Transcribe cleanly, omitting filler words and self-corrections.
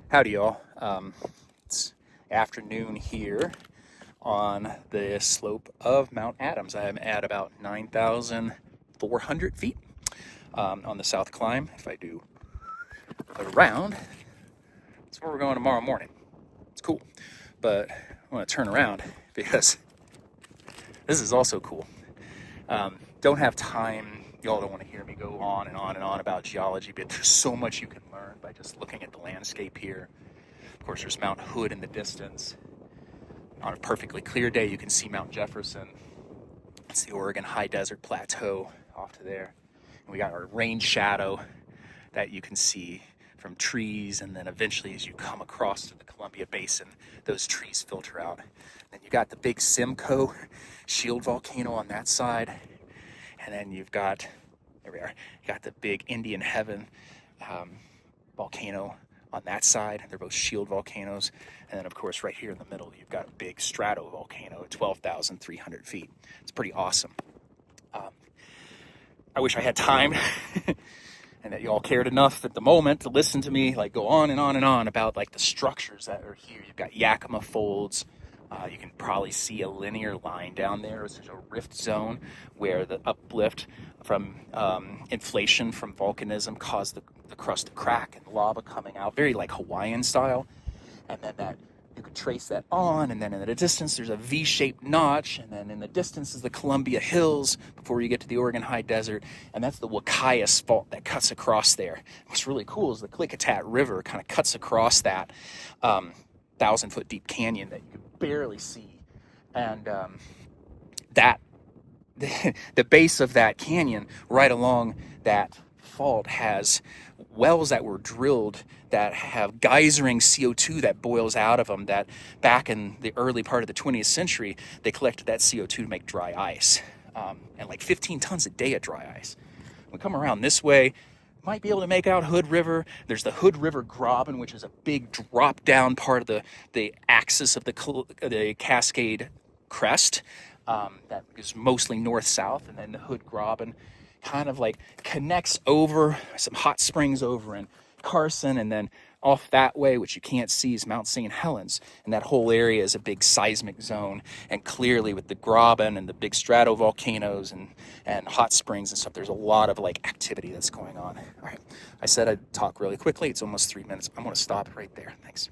Howdy, y'all. It's afternoon here on the slope of Mount Adams. I am at about 9,400 feet on the south climb. If I do around, that's where we're going tomorrow morning. It's cool, but I want to turn around because this is also cool. Don't have time. Y'all don't want to hear me go on and on and on about geology, but there's so much you can learn by just looking at the landscape here. Of course, there's Mount Hood in the distance. On a perfectly clear day, you can see Mount Jefferson. It's the Oregon High Desert Plateau off to there. And we got our rain shadow that you can see from trees, and then eventually as you come across to the Columbia Basin, those trees filter out. Then you got the big Simcoe shield volcano on that side, and then you've got, there we are, you got the big Indian Heaven volcano on that side. They're both shield volcanoes. And then, of course, right here in the middle, you've got a big stratovolcano at 12,300 feet. It's pretty awesome. I wish I had time and that you all cared enough at the moment to listen to me like go on and on and on about like the structures that are here. You've got Yakima folds. You can probably see a linear line down there. There's a rift zone where the uplift from inflation from volcanism caused the crust to crack and lava coming out, very like Hawaiian style. And then that you could trace that on, and then in the distance there's a V-shaped notch, and then in the distance is the Columbia Hills before you get to the Oregon High Desert, and that's the Wacayas Fault that cuts across there. What's really cool is the Klickitat River kind of cuts across that 1,000-foot deep canyon that you can barely see, and that the base of that canyon right along that fault has wells that were drilled that have geysering CO2 that boils out of them, that back in the early part of the 20th century, they collected that CO2 to make dry ice, and like 15 tons a day of dry ice. We come around this way, might be able to make out Hood River. There's the Hood River Graben, which is a big drop down part of the axis of the Cascade crest, that is mostly north-south, and then the Hood Graben kind of like connects over some hot springs over in Carson, and then off that way, which you can't see, is Mount St. Helens, and that whole area is a big seismic zone. And clearly with the Graben and the big stratovolcanoes and hot springs and stuff, there's a lot of like activity that's going on. All right, I said I'd talk really quickly. It's almost 3 minutes. I'm going to stop right there. Thanks.